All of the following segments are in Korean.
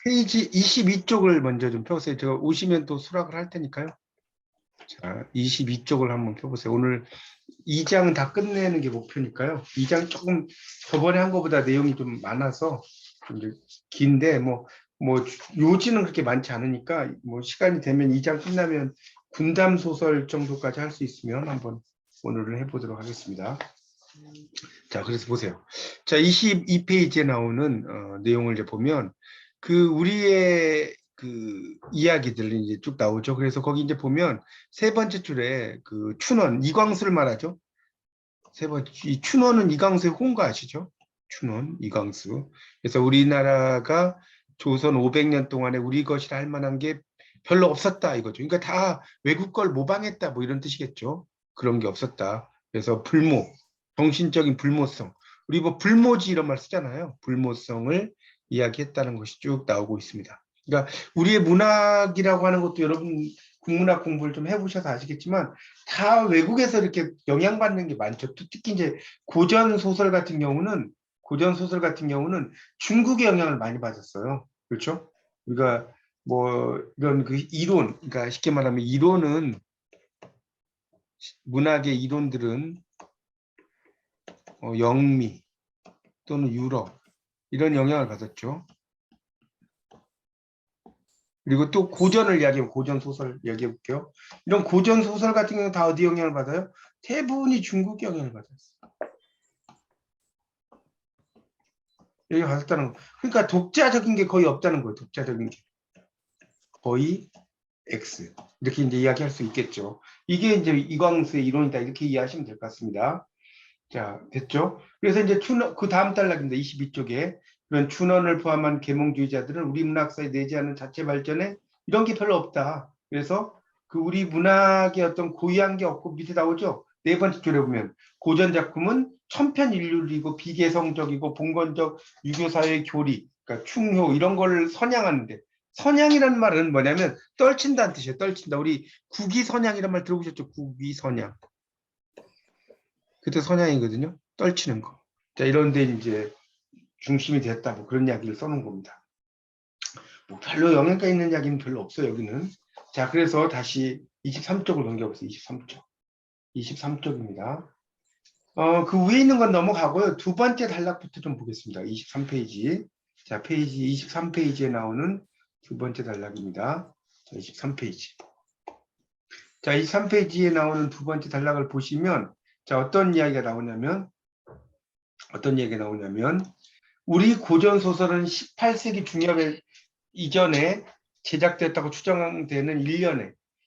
페이지 22쪽을 먼저 좀 펴보세요. 제가 오시면 또 수락을 할 테니까요. 자, 22쪽을 한번 펴보세요. 오늘 2장 다 끝내는 게 목표니까요. 2장 조금 저번에 한 것보다 내용이 좀 많아서 좀 긴데, 요지는 그렇게 많지 않으니까, 시간이 되면 2장 끝나면 군담 소설 정도까지 할 수 있으면 한번 오늘은 해보도록 하겠습니다. 자, 그래서 보세요. 자, 22페이지에 나오는 내용을 이제 보면 우리의 이야기들이 이제 쭉 나오죠. 그래서 거기 이제 보면 세 번째 줄에 춘원 이광수를 말하죠. 세 번째 이 춘원은 이광수의 홍가 아시죠? 춘원 이광수. 그래서 우리나라가 조선 500년 동안에 우리 것이라 할 만한 게 별로 없었다 이거죠. 그러니까 다 외국 걸 모방했다 뭐 이런 뜻이겠죠. 그런 게 없었다. 그래서 정신적인 불모성. 우리 불모지 이런 말 쓰잖아요. 불모성을 이야기했다는 것이 쭉 나오고 있습니다. 그러니까 우리의 문학이라고 하는 것도 여러분 국문학 공부를 좀 해보셔서 아시겠지만 다 외국에서 이렇게 영향받는 게 많죠. 특히 이제 고전 소설 같은 경우는 중국의 영향을 많이 받았어요. 그렇죠? 우리가 이런 이론, 그러니까 쉽게 말하면 문학의 이론들은 영미 또는 유럽 이런 영향을 받았죠. 그리고 또 고전을 이야기하면 고전 소설 이야기해 볼게요. 이런 고전 소설 같은 경우는 다 어디 영향을 받아요? 대부분이 중국 영향을 받았어요. 여기 받았다는 거. 그러니까 독자적인 게 거의 없다는 거예요. 독자적인 게 거의 X 이렇게 이제 이야기할 수 있겠죠. 이게 이제 이광수의 이론이다 이렇게 이해하시면 될 것 같습니다. 자, 됐죠? 그래서 이제 그 다음 단락입니다. 22쪽에 그런 춘원을 포함한 계몽주의자들은 우리 문학사에 내재하는 자체 발전에 이런 게 별로 없다. 그래서 우리 문학의 어떤 고유한 게 없고 밑에 나오죠? 네 번째 줄에 보면 고전 작품은 천편일률이고 비개성적이고 봉건적 유교사회의 교리, 그러니까 충효 이런 걸 선양하는데 선양이라는 말은 뭐냐면 떨친다는 뜻이에요. 떨친다. 우리 국위선양이라는 말 들어보셨죠? 국위선양. 그때 선양이거든요. 떨치는 거. 자, 이런데 이제 중심이 됐다. 뭐 그런 이야기를 써놓은 겁니다. 별로 영향가 있는 이야기는 별로 없어요, 여기는. 자, 그래서 다시 23쪽을 넘겨보세요. 23쪽. 23쪽입니다. 그 위에 있는 건 넘어가고요. 두 번째 단락부터 좀 보겠습니다. 23페이지. 자, 페이지 23페이지에 나오는 두 번째 단락입니다. 자, 23페이지. 자, 23페이지에 나오는 두 번째 단락을 보시면 자, 어떤 이야기가 나오냐면 우리 고전 소설은 18세기 중엽 이전에 제작됐다고 추정되는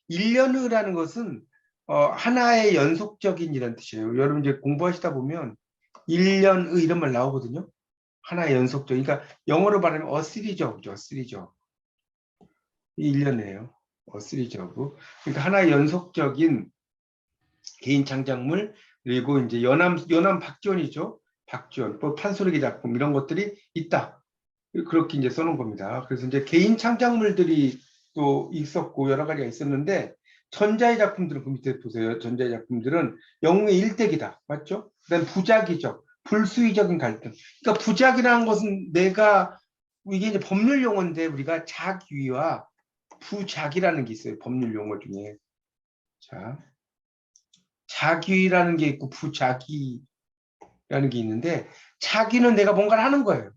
1년이라는 것은 하나의 연속적인 이런 뜻이에요. 여러분 이제 공부하시다 보면 1년의 이런 말 나오거든요. 하나의 연속적. 그러니까 영어로 말하면 a series of죠. series of. 1년이에요. a series of. 그러니까 하나의 연속적인 개인 창작물 그리고 이제 연암 박지원이죠. 박지원, 판소리기 작품 이런 것들이 있다. 그렇게 이제 써놓은 겁니다. 그래서 이제 개인 창작물들이 또 있었고 여러 가지가 있었는데 전자의 작품들은 그 밑에 보세요. 전자의 작품들은 영웅의 일대기다. 맞죠? 그다음 부작위적, 불수의적인 갈등. 그러니까 부작이라는 것은 이게 이제 법률 용어인데 우리가 작위와 부작이라는 게 있어요. 법률 용어 중에. 자, 작위라는 게 있고 부작위라는 게 있는데 작위는 내가 뭔가를 하는 거예요.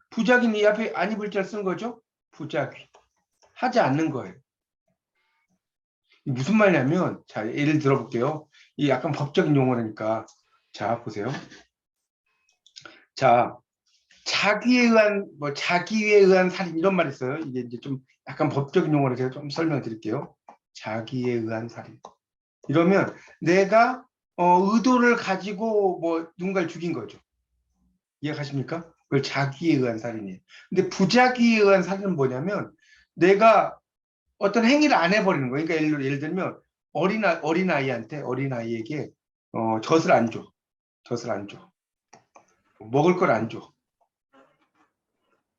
부작위는 이 앞에 아니 불자를 쓴 거죠. 부작위. 하지 않는 거예요. 무슨 말이냐면 자 예를 들어볼게요. 이 약간 법적인 용어라니까 자 보세요. 자 자기에 의한 살인 이런 말이 있어요. 이게 이제 좀 약간 법적인 용어로 제가 좀 설명드릴게요. 자기에 의한 살인. 이러면 내가 의도를 가지고 누군가를 죽인 거죠. 이해가십니까? 그걸 자기에 의한 살인이에요. 근데 부작위에 의한 살인은 뭐냐면 내가 어떤 행위를 안 해버리는 거예요. 그러니까 예를 들면 어린아이에게 젖을 안 줘. 먹을 걸 안 줘.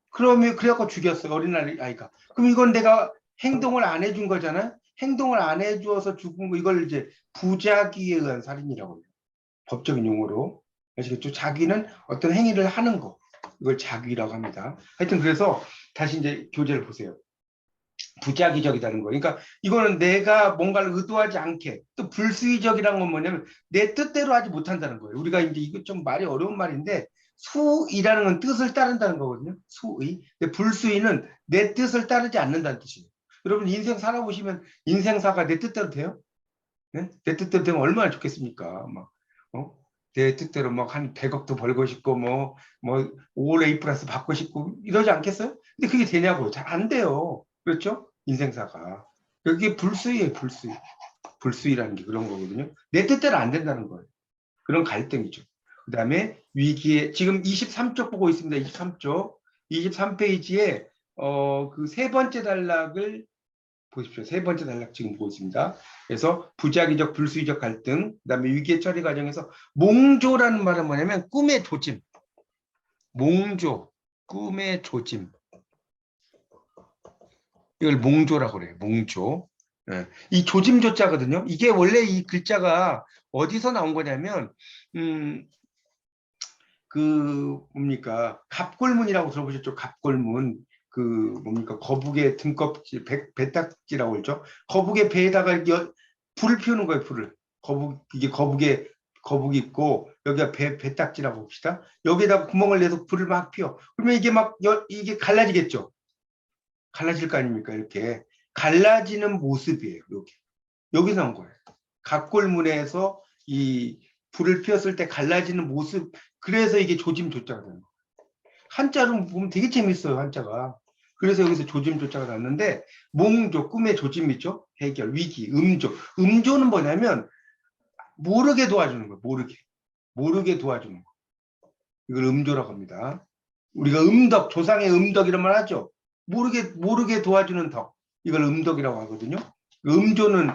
그래갖고 죽였어요. 어린아이가. 그럼 이건 내가 행동을 안 해준 거잖아요. 행동을 안 해주어서 죽은 거 이걸 이제 부작위에 의한 살인이라고 해요. 법적인 용어로. 아시겠죠? 자귀는 어떤 행위를 하는 거. 이걸 자귀라고 합니다. 하여튼 그래서 다시 이제 교재를 보세요. 부자기적이라는 거. 그러니까 이거는 내가 뭔가를 의도하지 않게, 또 불수의적이라는 건 뭐냐면 내 뜻대로 하지 못한다는 거예요. 우리가 이제 이거 좀 말이 어려운 말인데 수의라는 건 뜻을 따른다는 거거든요. 수의. 근데 불수의는 내 뜻을 따르지 않는다는 뜻이에요. 여러분 인생 살아보시면 인생사가 내 뜻대로 돼요? 네? 내 뜻대로 되면 얼마나 좋겠습니까? 막, 내 뜻대로 막 한 100억도 벌고 싶고 뭐 올 A 플러스 받고 싶고 이러지 않겠어요? 근데 그게 되냐고요? 잘 안 돼요. 그렇죠? 인생사가. 그게 불수의예요, 불수의. 불수의라는 게 그런 거거든요. 내 뜻대로 안 된다는 거예요. 그런 갈등이죠. 그 다음에 위기에, 지금 23쪽 보고 있습니다. 23쪽. 23페이지에, 그 세 번째 단락을 보십시오. 세 번째 단락 지금 보고 있습니다. 그래서 부자기적, 불수의적 갈등, 그 다음에 위기의 처리 과정에서 몽조라는 말은 뭐냐면 꿈의 조짐. 몽조, 꿈의 조짐. 이걸 몽조라고 그래요. 몽조. 예. 이 조짐조자거든요. 이게 원래 이 글자가 어디서 나온 거냐면 그 뭡니까 갑골문이라고 들어보셨죠? 갑골문. 그 뭡니까 거북의 등껍질 배딱지라고 그러죠. 거북의 배에다가 불을 피우는 거예요. 불을. 이게 거북이 있고 여기가 배딱지라고 봅시다. 여기에다가 구멍을 내서 불을 막 피워. 그러면 이게 이게 갈라지겠죠. 갈라질 거 아닙니까? 이렇게 갈라지는 모습이에요. 여기서 나온 거예요. 갑골문에서 이 불을 피웠을 때 갈라지는 모습. 그래서 이게 조짐조자가 되는 거예요. 한자로 보면 되게 재밌어요. 한자가. 그래서 여기서 조짐조자가 났는데 몽조, 꿈의 조짐이죠. 해결, 위기, 음조. 음조는 뭐냐면 모르게 도와주는 거예요. 모르게 도와주는 거. 이걸 음조라고 합니다. 우리가 음덕, 조상의 음덕 이런 말 하죠. 모르게 도와주는 덕. 이걸 음덕이라고 하거든요. 음조는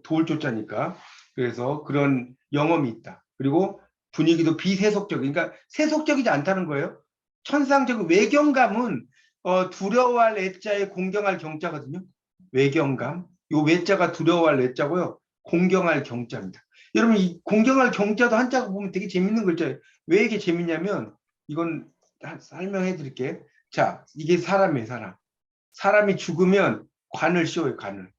도울 조자니까. 그래서 그런 영험이 있다. 그리고 분위기도 비세속적. 그러니까 세속적이지 않다는 거예요. 천상적인 외경감은 두려워할 애자에 공경할 경자거든요. 외경감. 요 외자가 두려워할 외자고요. 공경할 경자입니다. 여러분 이 공경할 경자도 한자가 보면 되게 재밌는 글자예요. 왜 이게 재밌냐면 이건 설명해 드릴게요. 자, 이게 사람이에요, 사람. 사람이 죽으면 관을 씌워요, 관을.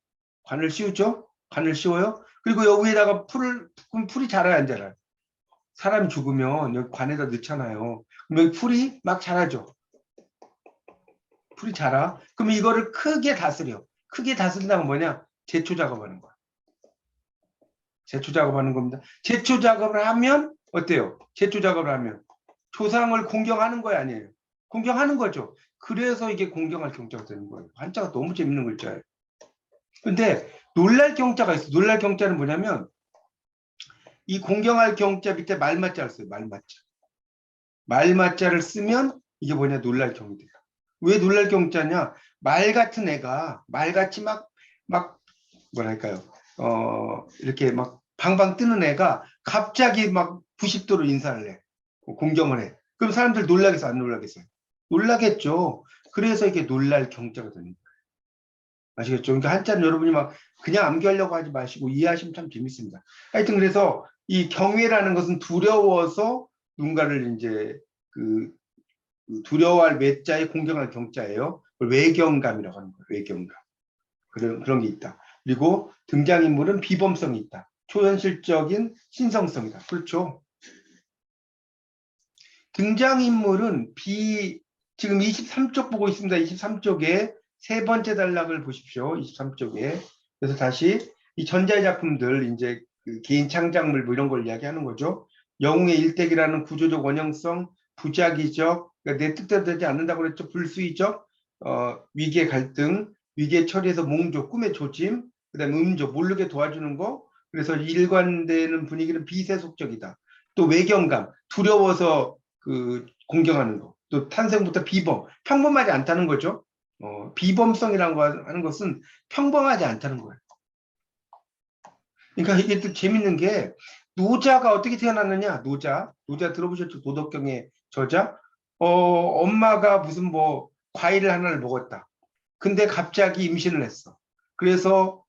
관을 씌우죠? 관을 씌워요? 그리고 여기에다가 풀이 자라요, 안 자라요? 사람이 죽으면 여기 관에다 넣잖아요. 그럼 여기 풀이 막 자라죠? 풀이 자라. 그럼 이거를 크게 다스려. 크게 다스린다는 건 뭐냐? 제초 작업하는 거야. 제초 작업하는 겁니다. 제초 작업을 하면 어때요? 제초 작업을 하면 조상을 공경하는 거야, 아니에요? 공경하는 거죠. 그래서 이게 공경할 경자가 되는 거예요. 한자가 너무 재밌는 글자예요. 근데 놀랄 경자가 있어. 놀랄 경자는 뭐냐면 이 공경할 경자 밑에 말맞자를 써요. 말맞자. 말맞자를 쓰면 이게 뭐냐? 놀랄 경이 돼요. 왜 놀랄 경자냐? 말 같은 애가 말같이 막 뭐랄까요? 이렇게 막 방방 뜨는 애가 갑자기 막 90도로 인사를 해. 공경을 해. 그럼 사람들 놀라겠어, 안 놀라겠어요? 놀라겠죠. 그래서 이게 놀랄 경자가 되는 거예요. 아시겠죠? 그러니까 한자는 여러분이 막 그냥 암기하려고 하지 마시고 이해하시면 참 재밌습니다. 하여튼 그래서 이 경외라는 것은 두려워서 누군가를 이제 그 두려워할 외자에 공경할 경자예요. 외경감이라고 하는 거예요. 외경감. 그런 게 있다. 그리고 등장인물은 비범성이 있다. 초현실적인 신성성이다. 그렇죠. 등장인물은 지금 23쪽 보고 있습니다. 23쪽에 세 번째 단락을 보십시오. 23쪽에. 그래서 다시 이 전자의 작품들, 이제 그 개인 창작물 뭐 이런 걸 이야기하는 거죠. 영웅의 일대기라는 구조적 원형성, 부작위적, 그러니까 내 뜻대로 되지 않는다고 그랬죠. 불수의적, 위기의 갈등, 위기의 처리에서 몽조, 꿈의 조짐, 그 다음에 음조, 모르게 도와주는 거. 그래서 일관되는 분위기는 비세속적이다. 또 외경감, 두려워서 그 공경하는 거. 또 탄생부터 평범하지 않다는 거죠. 비범성이라고 하는 것은 평범하지 않다는 거예요. 그러니까 이게 또 재밌는 게 노자가 어떻게 태어났느냐? 노자 들어보셨죠? 도덕경의 저자. 엄마가 무슨 뭐 과일을 하나를 먹었다. 근데 갑자기 임신을 했어. 그래서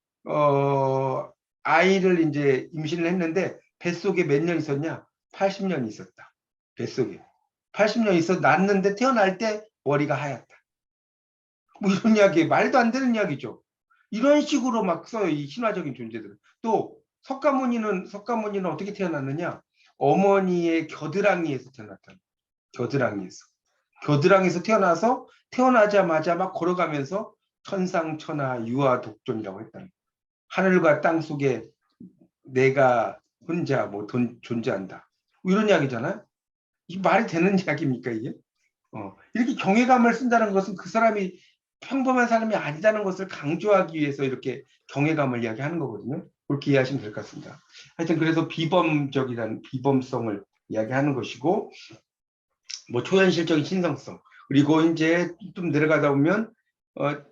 아이를 이제 임신을 했는데 뱃속에 몇 년 있었냐? 80년 있었다. 뱃속에. 80년 있어 낳았는데 태어날 때 머리가 하얗다. 뭐 이런 이야기, 말도 안 되는 이야기죠. 이런 식으로 막 써요, 이 신화적인 존재들은. 또 석가모니는 어떻게 태어났느냐? 어머니의 겨드랑이에서 태어났다. 겨드랑이에서. 겨드랑이에서 태어나서 태어나자마자 막 걸어가면서 천상천하 유아독존이라고 했다. 하늘과 땅 속에 내가 혼자 뭐 존재한다. 뭐 이런 이야기잖아요. 이 말이 되는 이야기입니까 이게? 이렇게 경외감을 쓴다는 것은 그 사람이 평범한 사람이 아니다는 것을 강조하기 위해서 이렇게 경외감을 이야기하는 거거든요. 그렇게 이해하시면 될 것 같습니다. 하여튼 그래서 비범적이라는 비범성을 이야기하는 것이고, 뭐 초현실적인 신성성, 그리고 이제 좀 내려가다 보면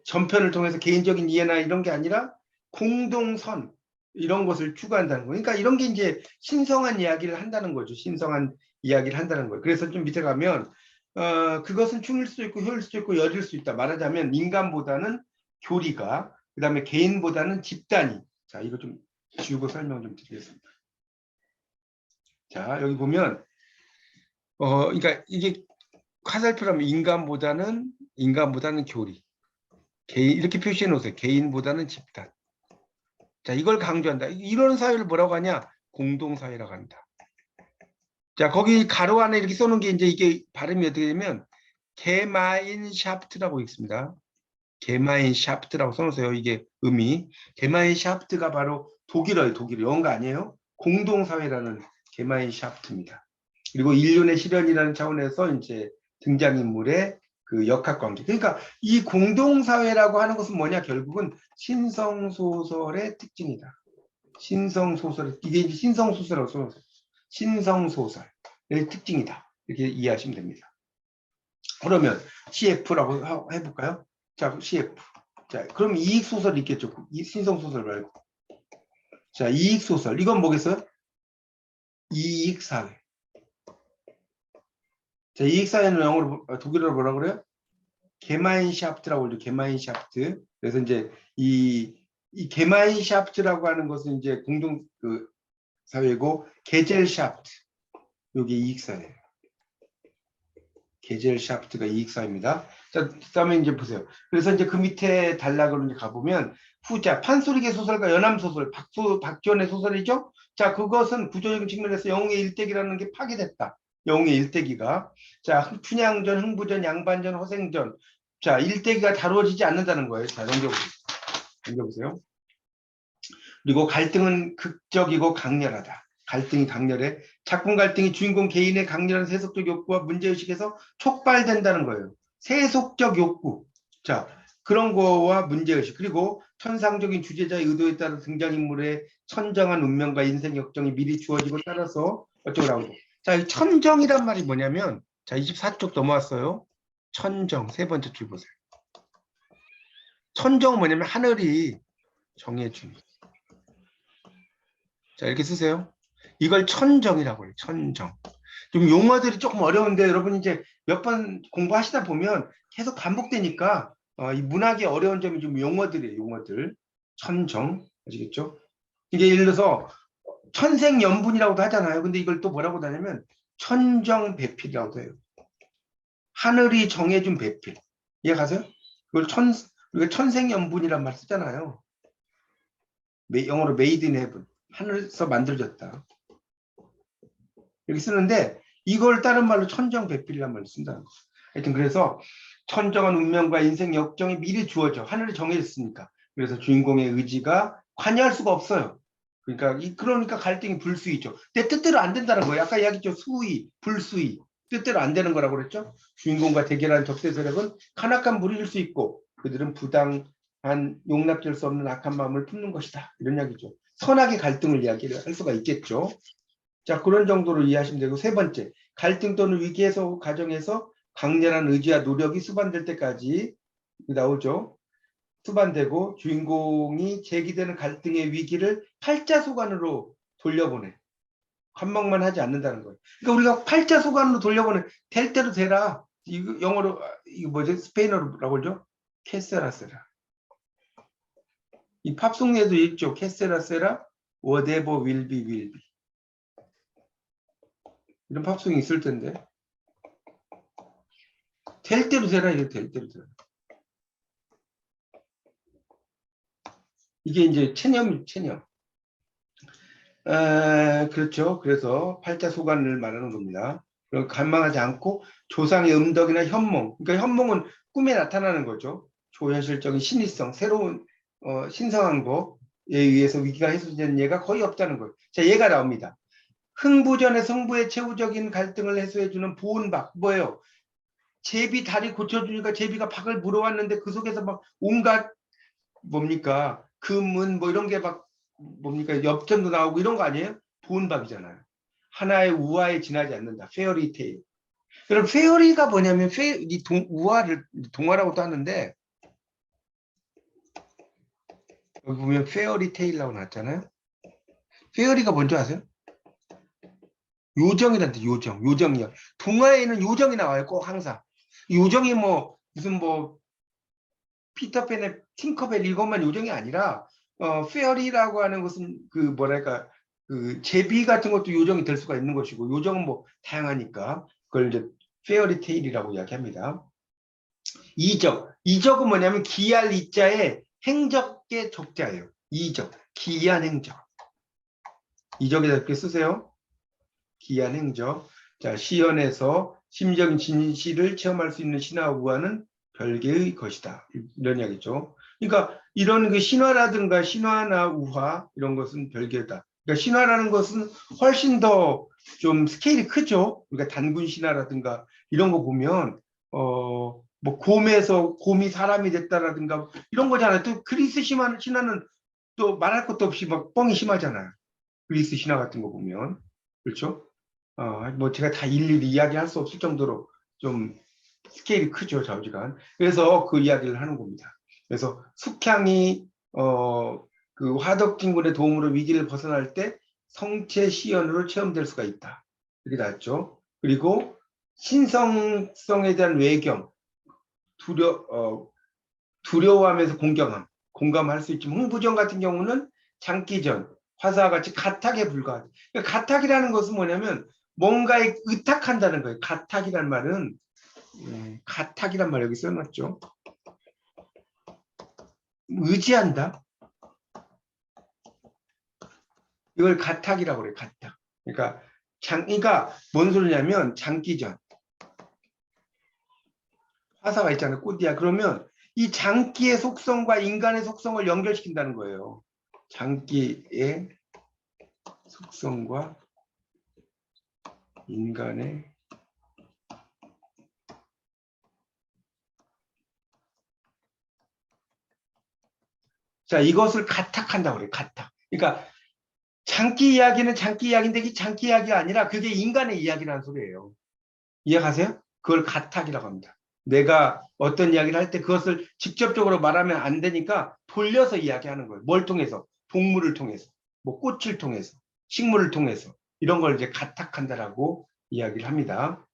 전편을 통해서 개인적인 이해나 이런 게 아니라 공동선 이런 것을 추구한다는 거예요. 그러니까 이런 게 이제 신성한 이야기를 한다는 거죠. 신성한 이야기를 한다는 거예요. 그래서 좀 밑에 가면 그것은 충일 수도 있고 효일 수도 있고 열일 수 있다. 말하자면 인간보다는 교리가, 그 다음에 개인보다는 집단이. 자, 이거 좀 지우고 설명 좀 드리겠습니다. 자, 여기 보면 그러니까 이게 화살표라면 인간보다는 교리, 개인 이렇게 표시해 놓으세요. 개인보다는 집단. 자, 이걸 강조한다. 이런 사회를 뭐라고 하냐? 공동사회라고 한다. 자, 거기 가로 안에 이렇게 써놓은 게 이제 이게 발음이 어떻게 되면 게마인샤프트라고 있습니다. 게마인샤프트라고 써놓으세요. 이게 의미. 게마인샤프트가 바로 독일어예요. 독일어. 영어가 아니에요. 공동사회라는 게마인샤프트입니다. 그리고 인륜의 실현이라는 차원에서 이제 등장인물의 그 역학관계. 그러니까 이 공동사회라고 하는 것은 뭐냐? 결국은 신성소설의 특징이다. 신성소설, 이게 이제 신성소설이라고 써놓으세요. 신성소설의 특징이다. 이렇게 이해하시면 됩니다. 그러면 CF라고 해볼까요? 자, CF. 자, 그럼 이익소설이 있겠죠. 이 신성소설 말고. 자, 이익소설. 이건 뭐겠어요? 이익사회. 자, 이익사회는 영어로, 독일어로 뭐라 그래요? 게마인샤프트라고 그러죠. 게마인샤프트. 그래서 이제 이 게마인샤프트라고 하는 것은 이제 공동 그 사회고, 게젤샤프트. 여기 이익사회예요. 게젤샤프트가 이익사회입니다. 자, 그다음에 이제 보세요. 그래서 이제 그 밑에 단락으로 이제 가보면 후자 판소리계 소설과 연암소설, 박지원의 소설이죠. 자, 그것은 구조적인 측면에서 영웅의 일대기라는 게 파괴됐다. 영웅의 일대기가. 자, 춘향전, 흥부전, 양반전, 허생전. 자, 일대기가 다루어지지 않는다는 거예요. 자, 넘겨보세요. 넘겨보세요. 그리고 갈등은 극적이고 강렬하다. 갈등이 강렬해. 작품 갈등이 주인공 개인의 강렬한 세속적 욕구와 문제의식에서 촉발된다는 거예요. 세속적 욕구. 자, 그런 거와 문제의식. 그리고 천상적인 주제자의 의도에 따라 등장인물의 천정한 운명과 인생 역정이 미리 주어지고 따라서 어쩌고 나오고. 자, 이 천정이란 말이 뭐냐면, 자, 24쪽 넘어왔어요. 천정, 세 번째 줄 보세요. 천정은 뭐냐면 하늘이 정해준. 자, 이렇게 쓰세요. 이걸 천정이라고 해요. 천정. 좀 용어들이 조금 어려운데 여러분 이제 몇 번 공부하시다 보면 계속 반복되니까 이 문학의 어려운 점이 좀 용어들이에요. 용어들. 천정. 아시겠죠? 이게 예를 들어서 천생연분이라고도 하잖아요. 근데 이걸 또 뭐라고 하냐면 천정배필이라고도 해요. 하늘이 정해준 배필. 이해가세요? 그걸 우리가 천생연분이란 말 쓰잖아요. 영어로 made in heaven. 하늘에서 만들어졌다. 이렇게 쓰는데 이걸 다른 말로 천정배필이란 말을 쓴다는 거죠. 하여튼 그래서 천정한 운명과 인생 역정이 미리 주어져. 하늘이 정해졌으니까. 그래서 주인공의 의지가 관여할 수가 없어요. 그러니까 갈등이 불수이죠. 내 뜻대로 안 된다는 거예요. 아까 이야기했죠. 수의, 불수의. 뜻대로 안 되는 거라고 그랬죠. 주인공과 대결하는 적대 세력은 간악한 무리일 수 있고 그들은 부당한 용납될 수 없는 악한 마음을 품는 것이다. 이런 이야기죠. 선악의 갈등을 이야기를 할 수가 있겠죠. 자, 그런 정도로 이해하시면 되고, 세 번째, 갈등 또는 위기에서 가정에서 강렬한 의지와 노력이 수반될 때까지 나오죠. 수반되고 주인공이 제기되는 갈등의 위기를 팔자소관으로 돌려보내. 관망만 하지 않는다는 거예요. 그러니까 우리가 팔자소관으로 돌려보내. 될 대로 되라. 이거 영어로 이거 뭐지? 스페인어로라고 그러죠? 캐세라세라. 이 팝송에도 있죠. 캐세라세라 whatever will be will be. 이런 팝송이 있을 텐데. 될 대로 되라, 이게 될 대로 되라. 이게 이제 체념. 그렇죠. 그래서 팔자소관을 말하는 겁니다. 그럼 갈망하지 않고 조상의 음덕이나 현몽. 그러니까 현몽은 꿈에 나타나는 거죠. 초현실적인 신의성, 새로운 신성한 것에 의해서 위기가 해소되는 예가 거의 없다는 거예요. 자, 예가 나옵니다. 흥부전의 성부의 최후적인 갈등을 해소해주는 보은박. 뭐예요? 제비 다리 고쳐주니까 제비가 박을 물어왔는데 그 속에서 막 온갖 뭡니까? 금은 뭐 이런 게 막 뭡니까? 엽전도 나오고 이런 거 아니에요? 보은박이잖아요. 하나의 우화에 지나지 않는다. 페어리테일. 그럼 페어리가 뭐냐면 우화를 동화라고도 하는데 여기 보면 페어리테일이라고 나왔잖아요. 페어리가 뭔지 아세요? 요정이란데 요정이요. 동화에는 요정이 나와요. 꼭 항상. 요정이 뭐 무슨 뭐 피터팬의 팅커벨 이것만 요정이 아니라 페어리라고 하는 것은 그 뭐랄까 그 제비 같은 것도 요정이 될 수가 있는 것이고 요정은 뭐 다양하니까 그걸 이제 페어리 테일이라고 이야기합니다. 이적은 뭐냐면 기할 이자에 행적의 적자예요. 이적, 기한 행적. 이적에다 이렇게 쓰세요. 기한 행적. 자, 시연에서 심적인 진실을 체험할 수 있는 신화 우화는 별개의 것이다. 이런 이야기죠. 그러니까 이런 그 신화라든가 신화나 우화 이런 것은 별개다. 그러니까 신화라는 것은 훨씬 더 좀 스케일이 크죠. 그러니까 단군 신화라든가 이런 거 보면 뭐 곰이 사람이 됐다라든가 이런 거잖아요. 또 그리스 신화는 또 말할 것도 없이 막 뻥이 심하잖아요. 그리스 신화 같은 거 보면 그렇죠. 뭐 제가 다 일일이 이야기할 수 없을 정도로 좀 스케일이 크죠, 좌우지간. 그래서 그 이야기를 하는 겁니다. 그래서 숙향이 그 화덕진군의 도움으로 위기를 벗어날 때 성체 시연으로 체험될 수가 있다. 이렇게 나왔죠. 그리고 신성성에 대한 외경, 두려워하면서 공감할 수 있지만 흥부전 같은 경우는 장기전, 화사와 같이 가탁에 불과하다. 그러니까 가탁이라는 것은 뭐냐면 뭔가에 의탁한다는 거예요. 가탁이란 말은 가탁이란 말 여기 써놨죠. 의지한다. 이걸 가탁이라고 그래요. 가탁. 그러니까 뭔 소리냐면 장기전. 화사가 있잖아요. 꽃이야. 그러면 이 장기의 속성과 인간의 속성을 연결시킨다는 거예요. 장기의 속성과 인간의 자, 이것을 가탁한다고 그래요. 가탁. 그러니까 장기 이야기는 장기 이야기인데 이게 장기 이야기가 아니라 그게 인간의 이야기라는 소리예요. 이해가세요? 그걸 가탁이라고 합니다. 내가 어떤 이야기를 할 때 그것을 직접적으로 말하면 안 되니까 돌려서 이야기하는 거예요. 뭘 통해서? 동물을 통해서, 뭐 꽃을 통해서, 식물을 통해서 이런 걸 이제 가탁한다라고 이야기를 합니다.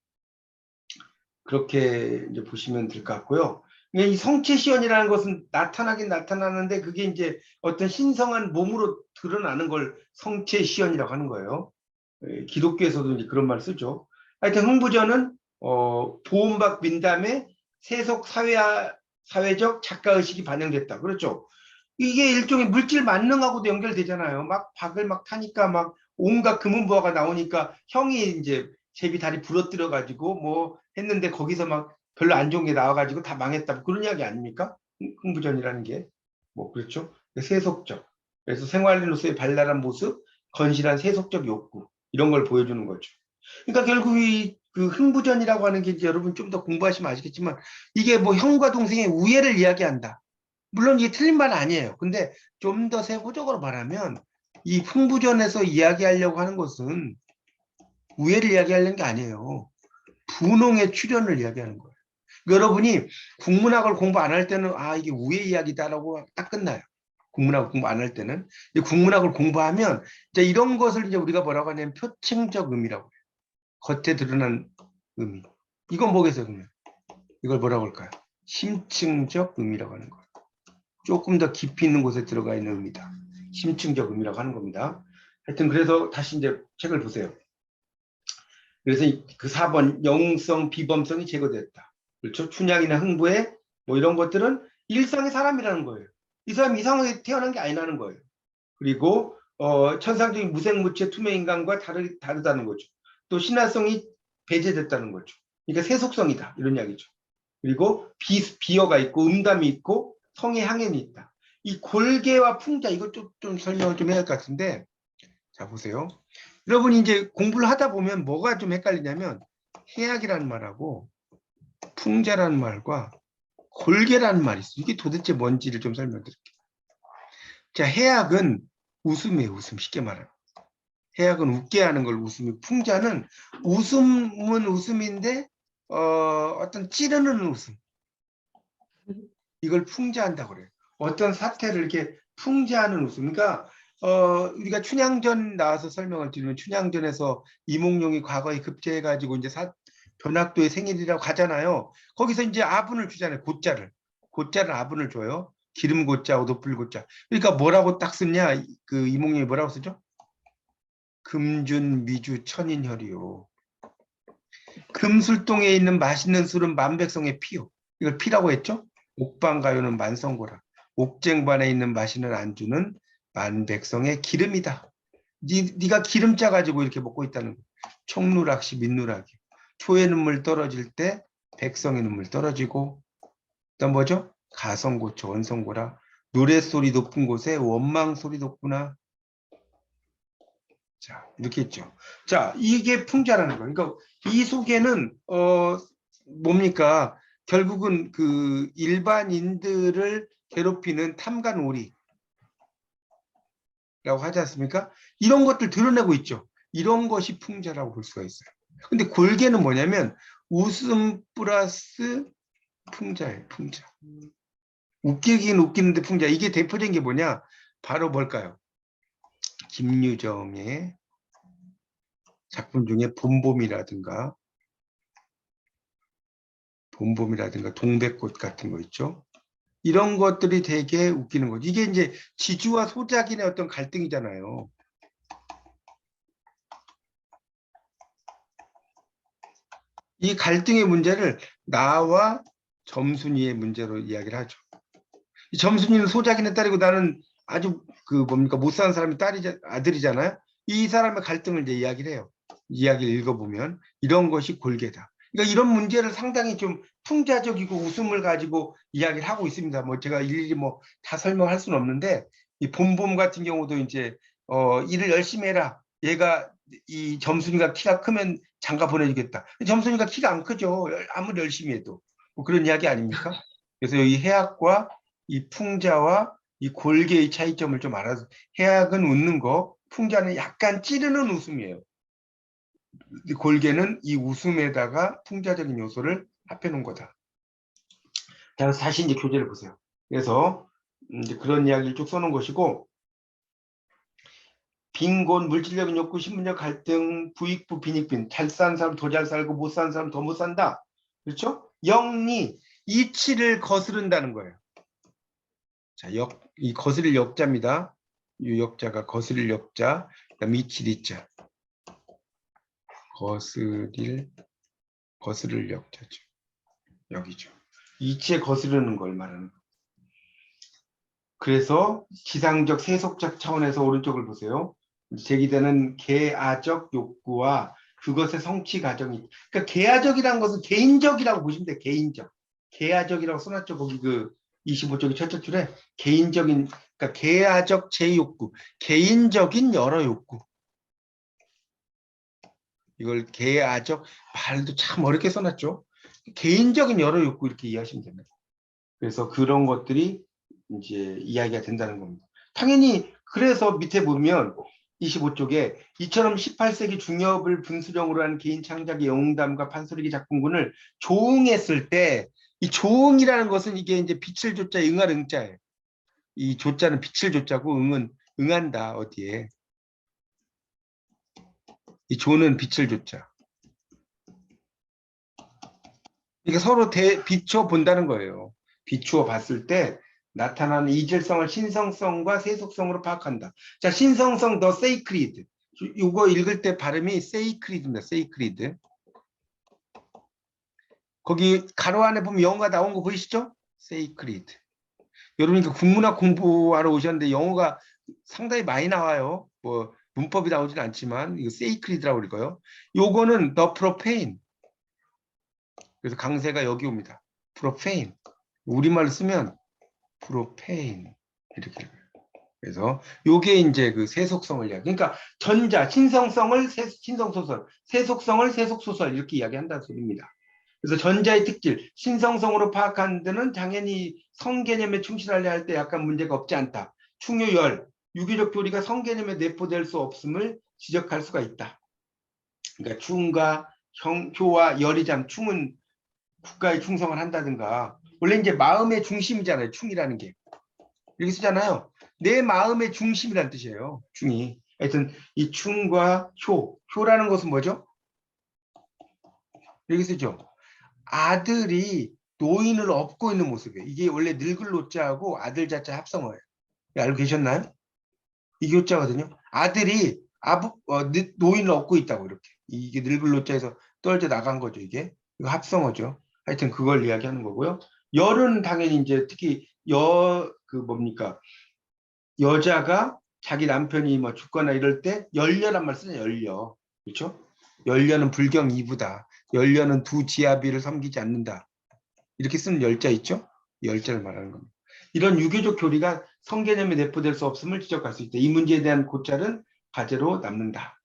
그렇게 이제 보시면 될 것 같고요. 이 성체시연이라는 것은 나타나긴 나타나는데 그게 이제 어떤 신성한 몸으로 드러나는 걸 성체시연이라고 하는 거예요. 기독교에서도 이제 그런 말 쓰죠. 하여튼 흥부전은 보온박 민담에 세속 사회적 작가의식이 반영됐다. 그렇죠. 이게 일종의 물질 만능하고도 연결되잖아요. 막 박을 막 타니까 막 온갖 금은보화가 나오니까 형이 이제 제비 다리 부러뜨려 가지고 뭐 했는데 거기서 막 별로 안 좋은 게 나와가지고 다 망했다. 그런 이야기 아닙니까? 흥부전이라는 게. 뭐 그렇죠. 세속적. 그래서 생활인으로서의 발랄한 모습, 건실한 세속적 욕구 이런 걸 보여주는 거죠. 그러니까 결국 그 흥부전이라고 하는 게 이제 여러분 좀 더 공부하시면 아시겠지만 이게 뭐 형과 동생의 우애를 이야기한다. 물론 이게 틀린 말은 아니에요. 근데 좀 더 세부적으로 말하면 이 흥부전에서 이야기하려고 하는 것은 우애를 이야기하려는 게 아니에요. 분홍의 출현을 이야기하는 거예요. 여러분이 국문학을 공부 안 할 때는 이게 우애 이야기다라고 딱 끝나요. 국문학을 공부 안 할 때는. 국문학을 공부하면 이제 이런 것을 이제 우리가 뭐라고 하냐면 표층적 의미라고 해요. 겉에 드러난 의미. 이건 뭐겠어요, 그러면? 이걸 뭐라고 할까요? 심층적 의미라고 하는 거예요. 조금 더 깊이 있는 곳에 들어가 있는 의미다. 심층적 의미라고 하는 겁니다. 하여튼 그래서 다시 이제 책을 보세요. 그래서 그 4번 영웅성, 비범성이 제거됐다. 그렇죠? 춘향이나 흥부의 뭐 이런 것들은 일상의 사람이라는 거예요. 이 사람이 이상하게 태어난 게 아니라는 거예요. 그리고 천상적인 무색무취의 투명인간과 다르다는 거죠. 또 신화성이 배제됐다는 거죠. 그러니까 세속성이다 이런 이야기죠. 그리고 비어가 있고 음담이 있고 성의 향연이 있다. 이 골계와 풍자 이것 좀 설명을 좀 해야 할 것 같은데, 자 보세요. 여러분이 이제 공부를 하다 보면 뭐가 좀 헷갈리냐면 해악이라는 말하고 풍자라는 말과 골계라는 말이 있어요. 이게 도대체 뭔지를 좀 설명드릴게요. 자, 해악은 웃음이에요. 웃음. 쉽게 말하면. 해악은 웃게 하는 걸 웃음이. 풍자는 웃음은 웃음인데 어떤 찌르는 웃음. 이걸 풍자한다고 그래요. 어떤 사태를 이렇게 풍자하는 웃음. 그러니까 우리가 춘향전 나와서 설명을 드리면 춘향전에서 이몽룡이 과거에 급제해가지고 이제 변학도의 생일이라고 가잖아요. 거기서 이제 아분을 주잖아요. 고자를 아분을 줘요. 기름 고자하고 노풀 고자. 그러니까 뭐라고 딱 쓰냐? 그 이몽룡이 뭐라고 쓰죠? 금준 미주 천인혈이요. 금술동에 있는 맛있는 술은 만백성의 피요. 이걸 피라고 했죠? 옥방가요는 만성고라. 옥쟁반에 있는 맛있는 안주는 만백성의 기름이다. 네가 기름짜 가지고 이렇게 먹고 있다는 거. 총누락시 민누락이. 초의 눈물 떨어질 때 백성의 눈물 떨어지고, 또 뭐죠? 가성고초 원성고라. 노랫소리 높은 곳에 원망소리 높구나. 자, 이렇게 있죠. 자, 이게 풍자라는 거예요. 그러니까 이 속에는 뭡니까? 결국은 그 일반인들을 괴롭히는 탐관오리라고 하지 않습니까? 이런 것들 드러내고 있죠. 이런 것이 풍자라고 볼 수가 있어요. 근데 골계는 뭐냐면 웃음 플러스 풍자예요. 풍자. 웃기긴 웃기는데 풍자. 이게 대표적인 게 뭐냐? 바로 뭘까요? 김유정의 작품 중에 봄봄이라든가 동백꽃 같은 거 있죠. 이런 것들이 되게 웃기는 거죠. 이게 이제 지주와 소작인의 어떤 갈등이잖아요. 이 갈등의 문제를 나와 점순이의 문제로 이야기를 하죠. 점순이는 소작인의 딸이고 나는 아주 그 뭡니까 못 사는 사람이 아들이잖아요. 이 사람의 갈등을 이제 이야기를 해요. 이야기를 읽어보면 이런 것이 골계다. 그러니까 이런 문제를 상당히 좀 풍자적이고 웃음을 가지고 이야기를 하고 있습니다. 뭐 제가 일일이 뭐 다 설명할 수는 없는데 이 봄봄 같은 경우도 이제 일을 열심히 해라. 얘가 이 점순이가 키가 크면 장가 보내주겠다. 점순이가 키가 안 크죠. 아무리 열심히 해도 뭐 그런 이야기 아닙니까? 그래서 이 해악과 이 풍자와 이 골계의 차이점을 좀 알아서, 해악은 웃는 거, 풍자는 약간 찌르는 웃음이에요. 골계는 이 웃음에다가 풍자적인 요소를 합해 놓은 거다. 자, 다시 이제 교재를 보세요. 그래서 이제 그런 이야기를 쭉 써놓은 것이고, 빈곤, 물질적인 욕구, 신분적 갈등, 부익부, 빈익빈, 잘 사는 사람 더 잘 살고 못 사는 사람 더 못 산다. 그렇죠? 영리, 이치를 거스른다는 거예요. 자, 이 거스릴 역자입니다. 이 역자가 거스릴 역자, 그다음 이칠 이자. 거스를 역자죠. 여기죠. 이치에 거스르는 걸 말하는 거. 그래서 지상적 세속적 차원에서 오른쪽을 보세요. 제기되는 계아적 욕구와 그것의 성취 과정이, 그러니까 계아적이라는 것은 개인적이라고 보시면 돼요. 개인적. 계아적이라고 써놨죠. 거기 그 25쪽의 첫째 줄에 개인적인, 그러니까 계아적 제욕구, 개인적인 여러 욕구. 이걸 계아적, 말도 참 어렵게 써놨죠. 개인적인 여러 욕구 이렇게 이해하시면 됩니다. 그래서 그런 것들이 이제 이야기가 된다는 겁니다. 당연히 그래서 밑에 보면 25쪽에 이처럼 18세기 중엽을 분수령으로 한 개인 창작의 영웅담과 판소리기 작품군을 조응했을 때, 이 조응이라는 것은 이게 이제 빛을 조자 응할 응자예요. 이 조자는 빛을 조자고 응은 응한다 어디에. 이 조는 빛을 조자. 이게 서로 비추어 본다는 거예요. 비추어 봤을 때 나타나는 이질성을 신성성과 세속성으로 파악한다. 자, 신성성 더 세이크리드. 이거 읽을 때 발음이 sacred입니다. sacred. 거기 가로 안에 보면 영어가 나온 거 보이시죠? sacred. 여러분 그 국문학 공부하러 오셨는데 영어가 상당히 많이 나와요. 뭐 문법이 나오진 않지만 이거 sacred라고 읽어요. 요거는 the profane. 그래서 강세가 여기 옵니다. profane. 우리말로 쓰면 profane 이렇게. 그래서 요게 이제 그 세속성을 이야기. 그러니까 전자 신성성을 신성소설, 세속성을 세속소설 이렇게 이야기한다는 소리입니다. 그래서 전자의 특질, 신성성으로 파악하는 데는 당연히 성개념에 충실하려 할 때 약간 문제가 없지 않다. 충효열, 유기적 교리가 성개념에 내포될 수 없음을 지적할 수가 있다. 그러니까 충과 효와 열이잖아. 충은 국가에 충성을 한다든가. 원래 이제 마음의 중심이잖아요. 충이라는 게. 이렇게 쓰잖아요. 내 마음의 중심이라는 뜻이에요. 충이. 하여튼 이 충과 효라는 것은 뭐죠? 이렇게 쓰죠. 아들이 노인을 업고 있는 모습이에요. 이게 원래 늙을 노자하고 아들 자자 합성어예요. 알고 계셨나요? 이게 효자거든요. 아들이 노인을 업고 있다고 이렇게. 이게 늙을 노자에서 떨어져 나간 거죠. 이게. 이거 합성어죠. 하여튼 그걸 이야기하는 거고요. 열은 당연히 이제 특히 그 뭡니까? 여자가 자기 남편이 뭐 죽거나 이럴 때 열녀란 말 쓰잖아요. 열녀. 그렇죠? 열녀는 불경 이부다. 열녀는 두 지아비를 섬기지 않는다. 이렇게 쓰는 열자 있죠? 열자를 말하는 겁니다. 이런 유교적 교리가 성개념에 내포될 수 없음을 지적할 수 있다. 이 문제에 대한 고찰은 과제로 남는다.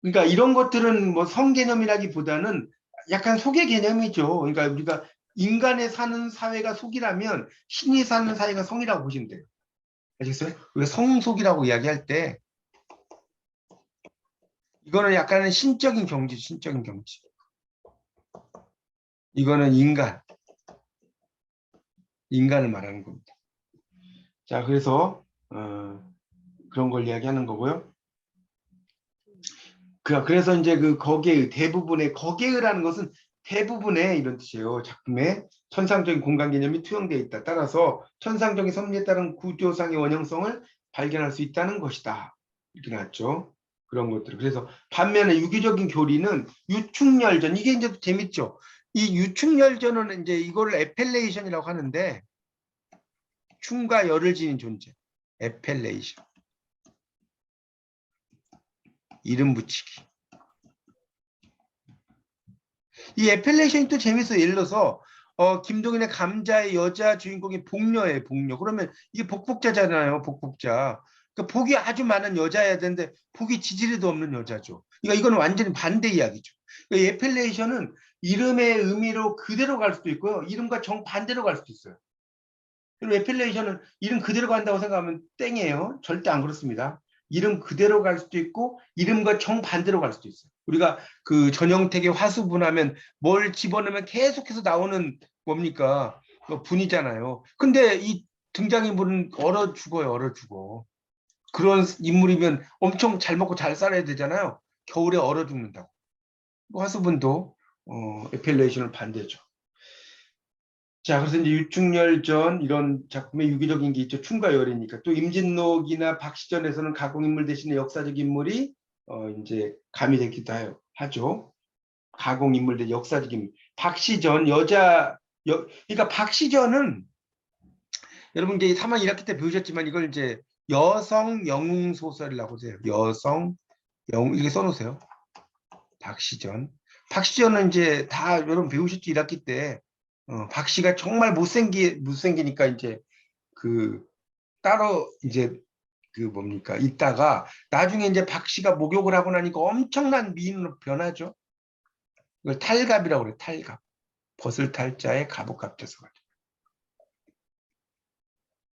그러니까 이런 것들은 뭐 성개념이라기보다는 약간 속의 개념이죠. 그러니까 우리가 인간의 사는 사회가 속이라면 신이 사는 사회가 성이라고 보시면 돼요. 아시겠어요? 우리가 성속이라고 이야기할 때 이거는 약간은 신적인 경지, 신적인 경지. 이거는 인간을 말하는 겁니다. 자, 그래서 그런 걸 이야기하는 거고요. 그래서 이제 그 거계의 대부분의 거계의라는 것은 대부분의 이런 뜻이에요. 작품에 천상적인 공간 개념이 투영되어 있다. 따라서 천상적인 섭리에 따른 구조상의 원형성을 발견할 수 있다는 것이다. 이렇게 나왔죠. 그런 것들. 그래서 반면에 유기적인 교리는 유충열전 이게 이제 재밌죠. 이 유충열전은 이제 이거를 에펠레이션이라고 하는데 충과 열을 지닌 존재. 에펠레이션. 이름 붙이기. 이 에펠레이션이 또 재밌어요. 예를 들어서 김동인의 감자의 여자 주인공이 복녀예요. 복녀. 그러면 이게 복복자잖아요. 복복자. 그러니까 복이 아주 많은 여자여야 되는데 복이 지지리도 없는 여자죠. 그러니까 이건 완전히 반대 이야기죠. 그러니까 에펠레이션은 이름의 의미로 그대로 갈 수도 있고요. 이름과 정반대로 갈 수도 있어요. 그리고 에필레이션은 이름 그대로 간다고 생각하면 땡이에요. 절대 안 그렇습니다. 이름 그대로 갈 수도 있고 이름과 정반대로 갈 수도 있어요. 우리가 그 전형택의 화수분하면 뭘 집어넣으면 계속해서 나오는 뭡니까? 분이잖아요. 근데 이 등장인물은 얼어 죽어요. 얼어 죽어. 그런 인물이면 엄청 잘 먹고 잘 살아야 되잖아요. 겨울에 얼어 죽는다고. 화수분도 에필레이션을 반대죠. 자, 그래서 이제 유충열전 이런 작품의 유기적인 게 있죠. 춤과 열이니까. 또 임진록이나 박시전에서는 가공인물 대신에 역사적 인물이 이제 가미되기도 하죠. 가공인물 대 역사적 인물. 박시전 그러니까 박시전은 여러분 이제 3학 1학기 때 배우셨지만 이걸 이제 여성 영웅 소설이라고 해요. 여성 영웅 이렇게 써놓으세요. 박시전. 박시전은 이제 다 여러분 배우셨죠 1학기 때. 박씨가 정말 못생기니까 이제 그 따로 이제 그 뭡니까 있다가 나중에 이제 박씨가 목욕을 하고 나니까 엄청난 미인으로 변하죠. 이걸 탈갑이라고 그래요. 탈갑. 벗을 탈자에 갑옷 갑자서 가지고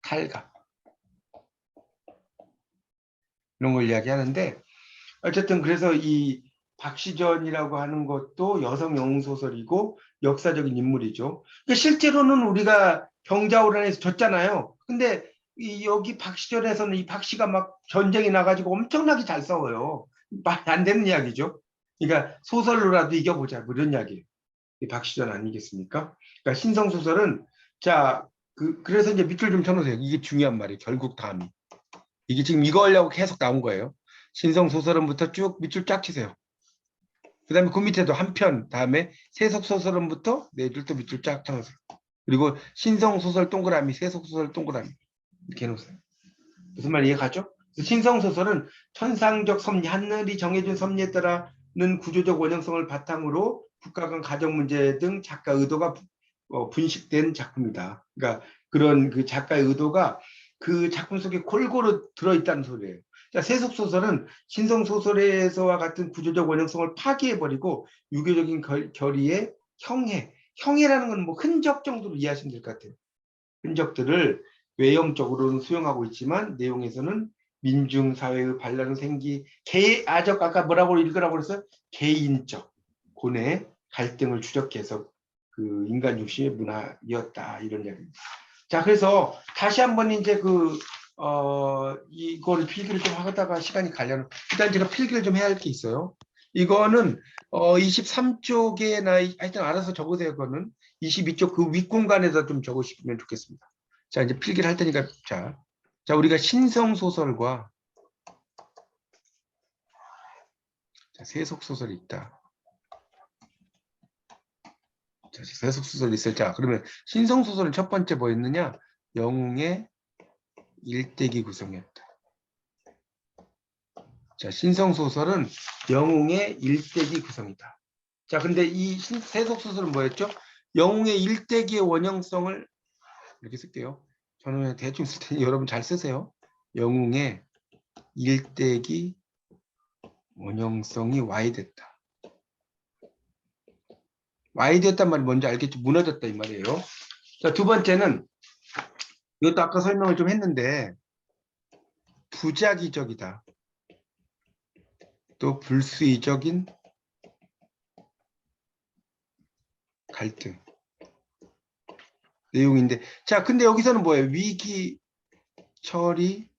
탈갑. 이런 걸 이야기하는데 어쨌든 그래서 이 박시전이라고 하는 것도 여성 영웅 소설이고 역사적인 인물이죠. 그러니까 실제로는 우리가 병자호란에서 졌잖아요. 근데 여기 박시전에서는 이 박씨가 막 전쟁이 나가지고 엄청나게 잘 싸워요. 말이 안 되는 이야기죠. 그러니까 소설로라도 이겨보자 뭐 이런 이야기예요. 이 박시전 아니겠습니까? 그러니까 신성소설은 자 그래서 이제 밑줄 좀 쳐놓으세요. 이게 중요한 말이에요. 결국 다음이. 이게 지금 이거 하려고 계속 나온 거예요. 신성 소설원부터 쭉 밑줄 쫙 치세요. 그 다음에 그 밑에도 한 편, 다음에 세속 소설원부터 네 줄 또 밑줄 쫙 쳐놓으세요. 그리고 신성 소설 동그라미, 세속 소설 동그라미 이렇게 해놓으세요. 무슨 말 이해가죠? 신성 소설은 천상적 섭리, 하늘이 정해준 섭리에 따라는 구조적 원형성을 바탕으로 국가 간 가정 문제 등 작가 의도가 분식된 작품이다. 그러니까 그런 그 작가의 의도가 그 작품 속에 골고루 들어있다는 소리예요. 자, 세속 소설은 신성 소설에서와 같은 구조적 원형성을 파기해버리고 유교적인 결의의 형해, 형해라는 건 뭐 흔적 정도로 이해하시면 될 것 같아요. 흔적들을 외형적으로는 수용하고 있지만 내용에서는 민중 사회의 반란의 생기, 아까 뭐라고 읽으라고 그랬어요? 개인적 고뇌 갈등을 추적해서 그 인간 육신의 문화였다 이런 이야기입니다. 자, 그래서 다시 한번 이제 이걸 필기를 좀 하다가 시간이 가려면 일단 제가 필기를 좀 해야 할 게 있어요. 이거는 23쪽에 하여튼 알아서 적으세요. 그거는 22쪽 그 윗공간에다 좀 적으시면 좋겠습니다. 자, 이제 필기를 할 테니까 자 우리가 신성 소설과 세속 소설이 있다. 자, 세속 소설이 있어요. 자, 그러면 신성 소설은 첫 번째 뭐였느냐? 영웅의 일대기 구성이었다. 자, 신성 소설은 영웅의 일대기 구성이다. 자, 근데 이 세속 소설은 뭐였죠? 영웅의 일대기의 원형성을 이렇게 쓸게요. 저는 그냥 대충 쓸 테니 여러분 잘 쓰세요. 영웅의 일대기 원형성이 와이됐다. 와이됐단 말이 뭔지 알겠죠? 무너졌다 이 말이에요. 자, 두 번째는 이것도 아까 설명을 좀 했는데 부작위적이다. 또 불수의적인 갈등 내용인데, 자, 근데 여기서는 뭐예요? 위기 처리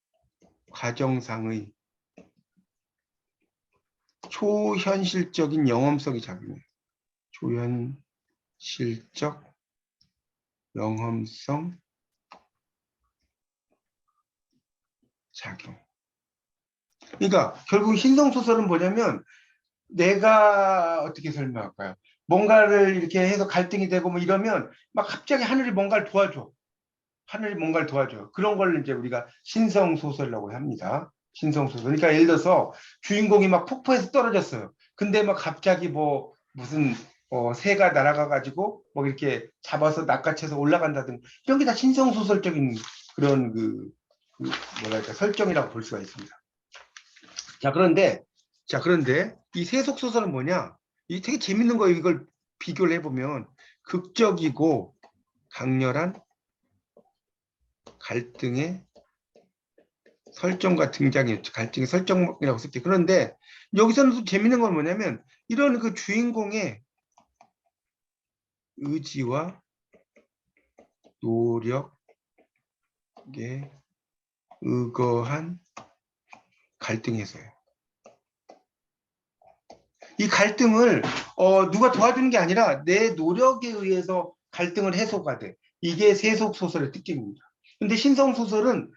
과정상의 초현실적인 영험성이 작용해요. 초현실적 영험성 작용. 그러니까 결국 신성소설은 뭐냐면 내가 어떻게 설명할까요? 뭔가를 이렇게 해서 갈등이 되고 뭐 이러면 막 갑자기 하늘이 뭔가를 도와줘. 하늘이 뭔가를 도와줘요. 그런 걸 이제 우리가 신성소설이라고 합니다. 신성소설. 그러니까 예를 들어서 주인공이 막 폭포에서 떨어졌어요. 근데 막 갑자기 뭐 무슨 새가 날아가 가지고 뭐 이렇게 잡아서 낚아채서 올라간다든가 이런 게 다 신성소설적인 그런 뭐랄까 설정이라고 볼 수가 있습니다. 자, 그런데 이 세속소설은 뭐냐? 이 되게 재밌는 거예요. 이걸 비교를 해보면 극적이고 강렬한 갈등의 설정과 등장이 갈등의 설정이라고 쓸게요. 그런데 여기서는 또 재밌는 건 뭐냐면 이런 그 주인공의 의지와 노력에 의거한 갈등에서요. 이 갈등을 누가 도와주는 게 아니라 내 노력에 의해서 갈등을 해소가 돼. 이게 세속 소설의 특징입니다. 근데 신성 소설은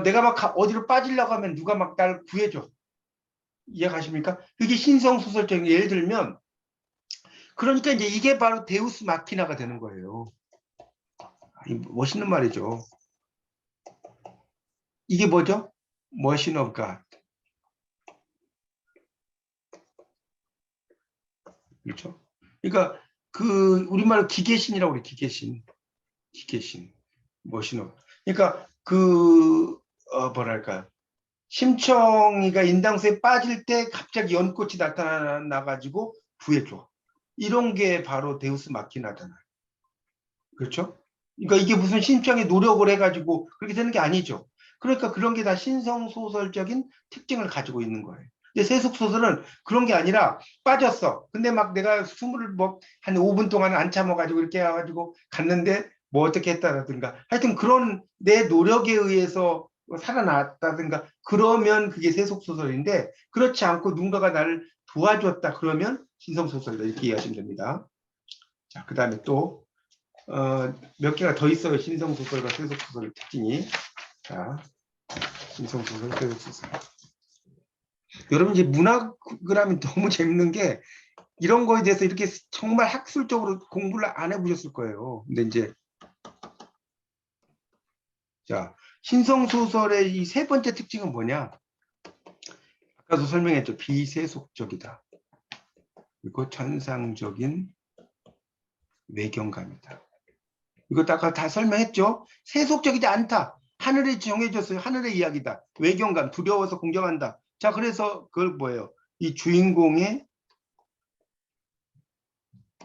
내가 막 어디로 빠지려고 하면 누가 막 날 구해줘. 이해가십니까? 그게 신성 소설적인 예를 들면 그러니까 이제 이게 바로 데우스 마키나가 되는 거예요. 멋있는 말이죠. 이게 뭐죠? 머신 오브 갓. 그렇죠? 그러니까 그 우리말로 기계신이라고 그래. 기계신. 머신 오브. 그러니까 뭐랄까 심청이가 인당수에 빠질 때 갑자기 연꽃이 나타나 가지고 구해줘. 이런 게 바로 데우스 마키나잖아요. 그렇죠? 그러니까 이게 무슨 심청의 노력을 해가지고 그렇게 되는 게 아니죠. 그러니까 그런 게 다 신성소설적인 특징을 가지고 있는 거예요. 근데 세속소설은 그런 게 아니라 빠졌어. 근데 막 내가 숨을 뭐 한 5분 동안 안 참아가지고 이렇게 해가지고 갔는데 뭐 어떻게 했다든가 하여튼 그런 내 노력에 의해서 살아났다든가 그러면 그게 세속소설인데 그렇지 않고 누군가가 나를 도와줬다 그러면 신성소설이다 이렇게 이해하시면 됩니다. 자, 그 다음에 또 몇 개가 더 있어요. 신성소설과 세속소설의 특징이. 자, 신성소설, 세속소설. 여러분 이제 문학을 하면 너무 재밌는 게 이런 거에 대해서 이렇게 정말 학술적으로 공부를 안 해보셨을 거예요. 근데 이제 자, 신성소설의 이 세 번째 특징은 뭐냐? 아까도 설명했죠. 비세속적이다. 그리고 천상적인 외경감이다. 이거 아까 다 설명했죠? 세속적이지 않다. 하늘에 정해졌어요. 하늘의 이야기다. 외경감, 두려워서 공경한다. 자, 그래서 그걸 뭐예요? 이 주인공의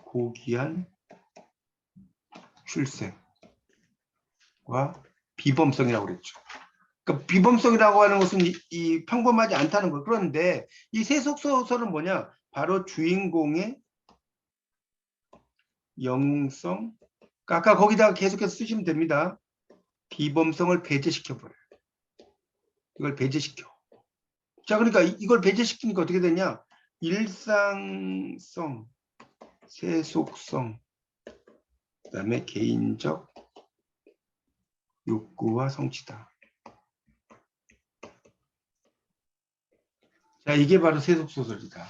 고귀한 출생과 비범성이라고 그랬죠. 그러니까 비범성이라고 하는 것은 이 평범하지 않다는 거. 그런데 이 세속소설은 뭐냐? 바로 주인공의 영성. 아까 거기다가 계속해서 쓰시면 됩니다. 비범성을 배제시켜버려요. 이걸 배제시켜. 자, 그러니까 이걸 배제시키니까 어떻게 되냐? 일상성, 세속성, 그다음에 개인적 욕구와 성취다. 자, 이게 바로 세속소설이다.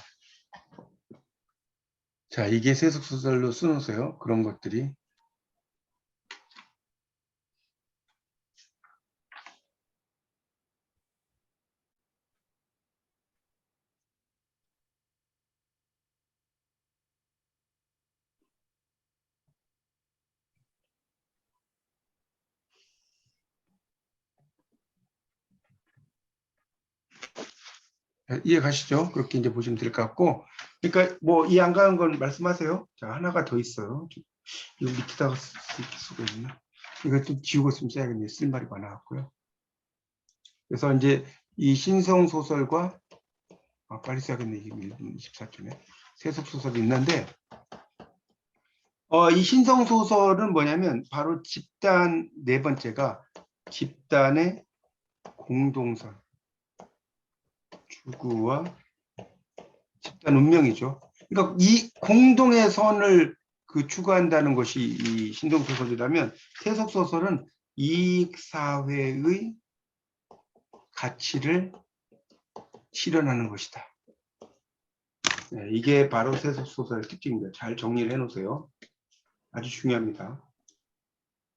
자, 이게 세속소설로 쓰놓으세요. 그런 것들이. 이해 가시죠? 그렇게 이제 보시면 될 것 같고. 그러니까 뭐 이 안 가는 건 말씀하세요. 자, 하나가 더 있어요. 이거 밑에다가 쓰고 있나? 이거 좀 지우고 쓰면 써야겠네요. 쓸 말이 많아갖고요. 그래서 이제 이 신성소설과 빨리 써야겠네. 이게 1분 24초네. 세속소설이 있는데 이 신성소설은 뭐냐면 바로 집단 네 번째가 집단의 공동선, 추구와 집단 운명이죠. 그러니까 이 공동의 선을 추구한다는 것이 이 신성소설이라면 세속소설은 이익사회의 가치를 실현하는 것이다. 네, 이게 바로 세속소설의 특징입니다. 잘 정리를 해놓으세요. 아주 중요합니다.